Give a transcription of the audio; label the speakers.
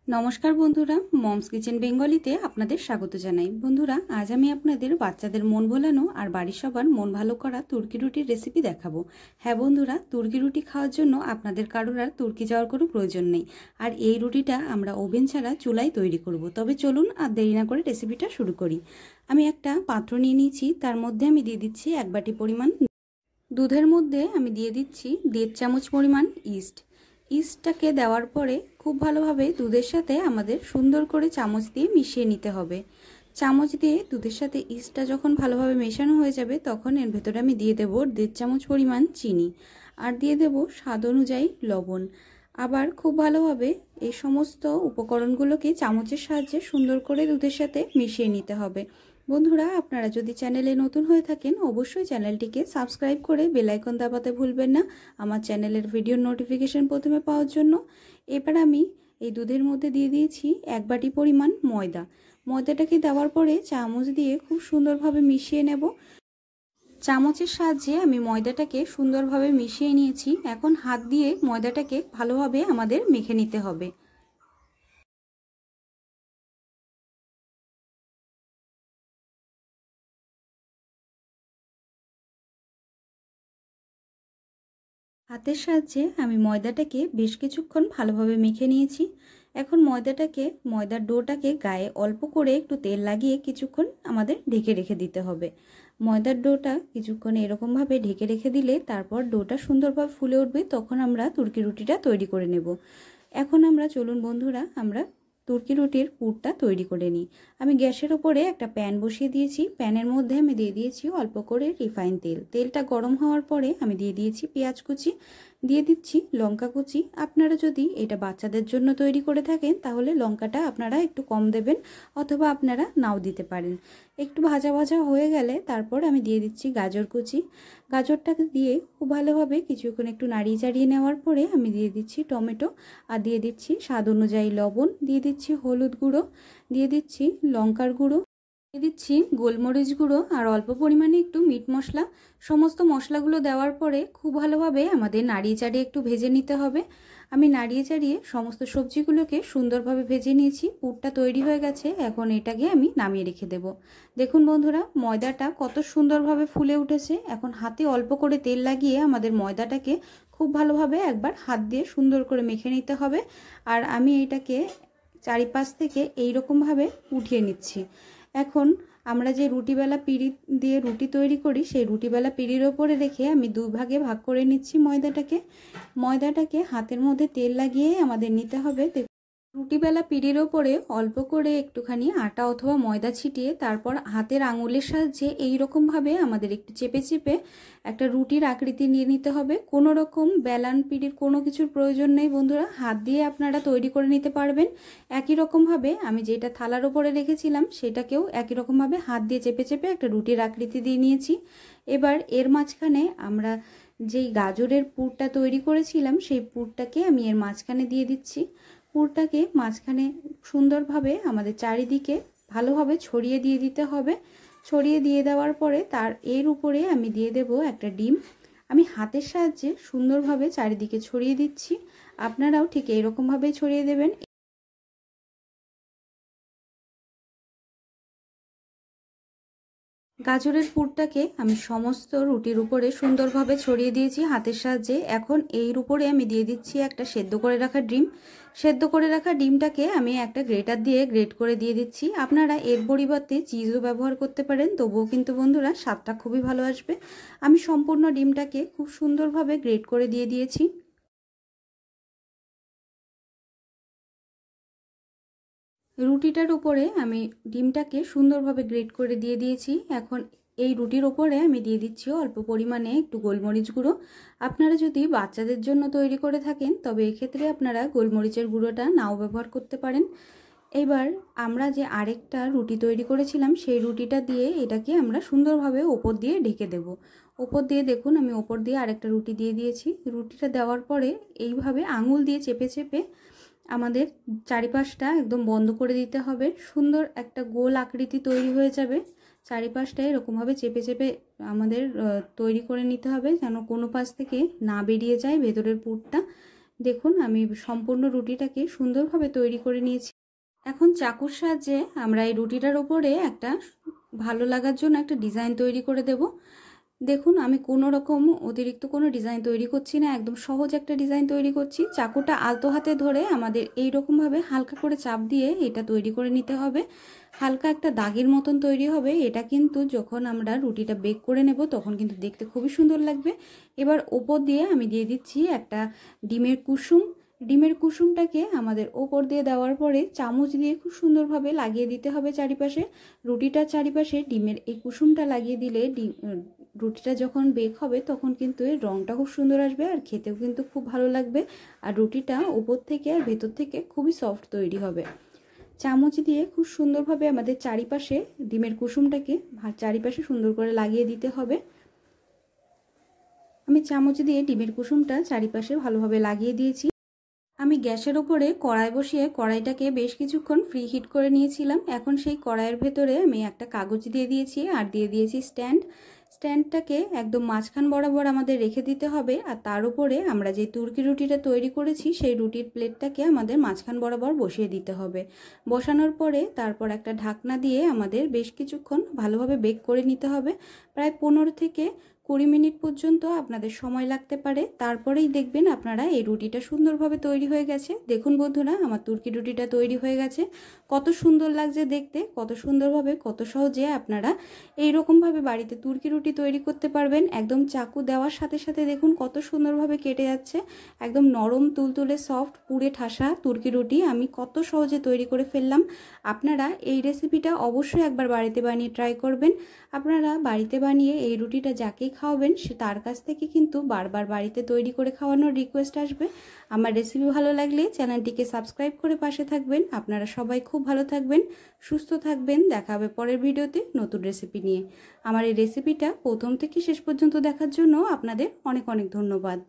Speaker 1: নমস্কার বন্ধুরা, moms kitchen বেঙ্গলিতে আপনাদের স্বাগত জানাই। বন্ধুরা, আজ আমি আপনাদের বাচ্চাদের মন ভোলানো আর বাড়ির সবার মন ভালো করা তুর্কি রুটির রেসিপি দেখাবো। হ্যাঁ বন্ধুরা, তুর্কি রুটি খাওয়ার জন্য আপনাদের কারোর আর তুর্কি যাওয়ার কোনো প্রয়োজন নেই। আর এই রুটিটা আমরা ওভেন ছাড়া চুলায় তৈরি করব। তবে চলুন আর দেরি না করে রেসিপিটা শুরু করি। আমি একটা পাত্র নিয়ে নিয়েছি, তার মধ্যে আমি দিয়ে দিচ্ছি 1 বাটি পরিমাণ দুধের মধ্যে আমি দিয়ে দিচ্ছি 1.5 চামচ পরিমাণ ইস্ট। ইস্টটাকে দেওয়ার পরে খুব ভালোভাবে দুধের সাথে আমাদের সুন্দর করে চামচ দিয়ে মিশিয়ে নিতে হবে। চামচ দিয়ে দুধের সাথে ইস্টটা যখন ভালোভাবে মেশানো হয়ে যাবে, তখন এর ভেতরে আমি দিয়ে দেব 1.5 চামচ পরিমাণ চিনি আর দিয়ে দেব স্বাদ অনুযায়ী লবণ। আবার খুব ভালোভাবে এই সমস্ত উপকরণগুলোকে চামচের সাহায্যে সুন্দর করে দুধের সাথে মিশিয়ে নিতে হবে। বন্ধুরা, আপনারা যদি চ্যানেলে নতুন হয়ে থাকেন অবশ্যই চ্যানেলটিকে সাবস্ক্রাইব করে বেল আইকন দাবাতে ভুলবেন না আমার চ্যানেলের ভিডিওর নোটিফিকেশন প্রথমে পাওয়ার জন্য। এবার আমি এই দুধের মধ্যে দিয়ে দিয়েছি 1 বাটি পরিমাণ ময়দা। ময়দাটাকে দেওয়ার পরে চামচ দিয়ে খুব সুন্দরভাবে মিশিয়ে নেব। চামচের সাহায্যে আমি ময়দাটাকে সুন্দরভাবে মিশিয়ে নিয়েছি। এখন হাত দিয়ে ময়দাটাকে ভালোভাবে আমাদের মেখে নিতে হবে। হাতের সাহায্যে আমি ময়দাটাকে বেশ কিছুক্ষণ ভালোভাবে মেখে নিয়েছি। এখন ময়দার ডোটাকে গায়ে অল্প করে একটু তেল লাগিয়ে কিছুক্ষণ আমাদের ঢেকে রেখে দিতে হবে। ময়দার ডোটা কিছুক্ষণ এরকমভাবে ঢেকে রেখে দিলে তারপর ডোটা সুন্দরভাবে ফুলে উঠবে, তখন আমরা তুর্কি রুটিটা তৈরি করে নেব। এখন চলুন বন্ধুরা, আমরা তুর্কি রুটির পুরটা তৈরি করে নিই। আমি গ্যাসের ওপরে একটা প্যান বসিয়ে দিয়েছি। প্যানের মধ্যে আমি দিয়ে দিয়েছি অল্প করে রিফাইন তেল। তেলটা গরম হওয়ার পরে আমি দিয়ে দিয়েছি পেঁয়াজ কুচি, দিয়ে দিচ্ছি লঙ্কা কুচি। আপনারা যদি এটা বাচ্চাদের জন্য তৈরি করে থাকেন তাহলে লঙ্কাটা আপনারা একটু কম দেবেন, অথবা আপনারা নাও দিতে পারেন। একটু ভাজা ভাজা হয়ে গেলে তারপর আমি দিয়ে দিচ্ছি গাজর কুচি। গাজরটাকে দিয়ে খুব ভালোভাবে কিছুক্ষণ একটু নাড়িয়ে চাড়িয়ে নেওয়ার পরে আমি দিয়ে দিচ্ছি টমেটো আর দিয়ে দিচ্ছি স্বাদ অনুযায়ী লবণ, দিয়ে দিচ্ছি হলুদ গুঁড়ো, দিয়ে দিচ্ছি লঙ্কার গুঁড়ো, দিয়ে দিচ্ছি গোলমরিচ গুঁড়ো আর অল্প পরিমাণে একটু মিট মশলা। সমস্ত মশলাগুলো দেওয়ার পরে খুব ভালোভাবে আমাদের নাড়িয়ে চাড়িয়ে একটু ভেজে নিতে হবে। আমি নাড়িয়ে চাড়িয়ে সমস্ত সবজিগুলোকে সুন্দরভাবে ভেজে নিয়েছি। পুরটা তৈরি হয়ে গেছে। এখন এটাকে আমি নামিয়ে রেখে দেব। দেখুন বন্ধুরা, ময়দাটা কত সুন্দরভাবে ফুলে উঠেছে। এখন হাতে অল্প করে তেল লাগিয়ে আমাদের ময়দাটাকে খুব ভালোভাবে একবার হাত দিয়ে সুন্দর করে মেখে নিতে হবে। আর আমি এটাকে চারিপাশ থেকে এইরকমভাবে উঠিয়ে নিচ্ছি। এখন আমরা যে রুটিবেলা পিঁড়ি দিয়ে রুটি তৈরি করি, সেই রুটিবেলা পিঁড়ির ওপরে রেখে আমি 2 ভাগে ভাগ করে নিচ্ছি ময়দাটাকে হাতের মধ্যে তেল লাগিয়ে আমাদের নিতে হবে। রুটিবেলা পিঁড়ির ওপরে অল্প করে একটুখানি আটা অথবা ময়দা ছিটিয়ে তারপর হাতের আঙুলের সাহায্যে এইরকমভাবে আমাদের একটু চেপে চেপে একটা রুটির আকৃতি নিয়ে নিতে হবে। কোনো রকম বেলান পিঁড়ির কোনো কিছুর প্রয়োজন নেই বন্ধুরা, হাত দিয়ে আপনারা তৈরি করে নিতে পারবেন। একই রকমভাবে আমি যেটা থালার ওপরে রেখেছিলাম সেটাকেও একই রকমভাবে হাত দিয়ে চেপে চেপে একটা রুটির আকৃতি দিয়ে নিয়েছি। এবার এর মাঝখানে আমরা যেই গাজরের পুরটা তৈরি করেছিলাম সেই পুরটাকে আমি এর মাঝখানে দিয়ে দিচ্ছি। পুরটাকে মাঝখানে সুন্দরভাবে আমাদের চারিদিকে ভালোভাবে ছড়িয়ে দিয়ে দিতে হবে। ছড়িয়ে দিয়ে দেওয়ার পরে তার এর উপরে আমি দিয়ে দেব একটা ডিম। আমি হাতের সাহায্যে সুন্দরভাবে চারিদিকে ছড়িয়ে দিচ্ছি। আপনারাও ঠিক এরকমভাবেই ছড়িয়ে দেবেন। গাজরের পুরটাকে আমি সমস্ত রুটির উপরে সুন্দরভাবে ছড়িয়ে দিয়েছি হাতের সাহায্যে। এখন এর উপরে আমি দিয়ে দিচ্ছি একটা সেদ্ধ করে রাখা ডিম। সেদ্ধ করে রাখা ডিমটাকে আমি একটা গ্রেটার দিয়ে গ্রেট করে দিয়ে দিচ্ছি। আপনারা এর পরিবর্তে চিজও ব্যবহার করতে পারেন, তবুও কিন্তু বন্ধুরা স্বাদটা খুবই ভালো আসবে। আমি সম্পূর্ণ ডিমটাকে খুব সুন্দরভাবে গ্রেট করে দিয়ে দিয়েছি। রুটিটার উপরে আমি ডিমটাকে সুন্দরভাবে গ্রেট করে দিয়ে দিয়েছি। এখন এই রুটির ওপরে আমি দিয়ে দিচ্ছি অল্প পরিমাণে একটু গোলমরিচ গুঁড়ো। আপনারা যদি বাচ্চাদের জন্য তৈরি করে থাকেন তবে এক্ষেত্রে আপনারা গোলমরিচের গুঁড়োটা নাও ব্যবহার করতে পারেন। এবার আমরা যে আরেকটা রুটি তৈরি করেছিলাম সেই রুটিটা দিয়ে এটাকে আমরা সুন্দরভাবে ওপর দিয়ে ঢেকে দেব। ওপর দিয়ে দেখুন আমি ওপর দিয়ে আরেকটা রুটি দিয়ে দিয়েছি। রুটিটা দেওয়ার পরে এইভাবে আঙুল দিয়ে চেপে চেপে আমাদের চারিপাশটা একদম বন্ধ করে দিতে হবে। সুন্দর একটা গোল আকৃতি তৈরি হয়ে যাবে। চারিপাশটা এরকমভাবে চেপে চেপে আমাদের তৈরি করে নিতে হবে, যেন কোনো পাশ থেকে না বেরিয়ে যায় ভেতরের পুরটা। দেখুন আমি সম্পূর্ণ রুটিটাকে সুন্দরভাবে তৈরি করে নিয়েছি। এখন চাকুর সাহায্যে আমরা এই রুটিটার ওপরে একটা ভালো লাগার জন্য একটা ডিজাইন তৈরি করে দেব। দেখুন আমি কোনো রকম অতিরিক্ত কোনো ডিজাইন তৈরি করছি না, একদম সহজ একটা ডিজাইন তৈরি করছি। চাকুটা আলতো হাতে ধরে আমাদের এই রকমভাবে হালকা করে চাপ দিয়ে এটা তৈরি করে নিতে হবে। হালকা একটা দাগের মতন তৈরি হবে। এটা কিন্তু যখন আমরা রুটিটা বেক করে নেব তখন কিন্তু দেখতে খুবই সুন্দর লাগবে। এবার ওপর দিয়ে আমি দিয়ে দিচ্ছি একটা ডিমের কুসুম। ডিমের কুসুমটাকে আমাদের ওপর দিয়ে দেওয়ার পরে চামচ দিয়ে খুব সুন্দরভাবে লাগিয়ে দিতে হবে চারিপাশে। রুটিটার চারিপাশে ডিমের এই কুসুমটা লাগিয়ে দিলে রুটিটা যখন বেক হবে তখন কিন্তু এর রঙটা খুব সুন্দর আসবে আর খেতেও কিন্তু খুব ভালো লাগবে। আর রুটিটা ওপর থেকে আর ভেতর থেকে খুবই সফট তৈরি হবে। চামচ দিয়ে খুব সুন্দরভাবে আমাদের চারিপাশে ডিমের কুসুমটাকে চারিপাশে সুন্দর করে লাগিয়ে দিতে হবে। আমি চামচ দিয়ে ডিমের কুসুমটা চারিপাশে ভালোভাবে লাগিয়ে দিয়েছি। আমি গ্যাসের ওপরে কড়াই বসিয়ে কড়াইটাকে বেশ কিছুক্ষণ ফ্রি হিট করে নিয়েছিলাম। এখন সেই কড়াইয়ের ভেতরে আমি একটা কাগজ দিয়ে দিয়েছি আর দিয়ে দিয়েছি স্ট্যান্ডটাকে একদম মাঝখান বরাবর আমাদের রেখে দিতে হবে। আর তার উপরে আমরা যে তুর্কি রুটিটা তৈরি করেছি সেই রুটির প্লেটটাকে আমাদের মাঝখান বরাবর বসিয়ে দিতে হবে। বসানোর পরে তারপর একটা ঢাকনা দিয়ে আমাদের বেশ কিছুক্ষণ ভালোভাবে বেক করে নিতে হবে। প্রায় 15 থেকে 20 মিনিট পর্যন্ত আপনাদের সময় লাগতে পারে। তারপরেই দেখবেন আপনারা এই রুটিটা সুন্দরভাবে তৈরি হয়ে গেছে। দেখুন বন্ধুরা, আমার তুর্কি রুটিটা তৈরি হয়ে গেছে। কত সুন্দর লাগছে দেখতে, কত সুন্দরভাবে, কত সহজে আপনারা এইরকমভাবে বাড়িতে তুর্কি রুটি তৈরি করতে পারবেন। একদম চাকু দেওয়ার সাথে সাথে দেখুন কত সুন্দরভাবে কেটে যাচ্ছে। একদম নরম তুলতুলে সফট পুড়ে ঠাসা তুর্কি রুটি আমি কত সহজে তৈরি করে ফেললাম। আপনারা এই রেসিপিটা অবশ্যই একবার বাড়িতে বানিয়ে ট্রাই করবেন। আপনারা বাড়িতে বানিয়ে এই রুটিটা যাকেই খাওয়াবেন সে তার কাছ থেকে কিন্তু বারবার বাড়িতে তৈরি করে খাওয়ানোর রিকোয়েস্ট আসবে। আমার রেসিপি ভালো লাগলে চ্যানেলটিকে সাবস্ক্রাইব করে পাশে থাকবেন। আপনারা সবাই খুব ভালো থাকবেন, সুস্থ থাকবেন। দেখা হবে পরের ভিডিওতে নতুন রেসিপি নিয়ে। আমার এই রেসিপিটা প্রথম থেকে শেষ পর্যন্ত দেখার জন্য আপনাদের অনেক অনেক ধন্যবাদ।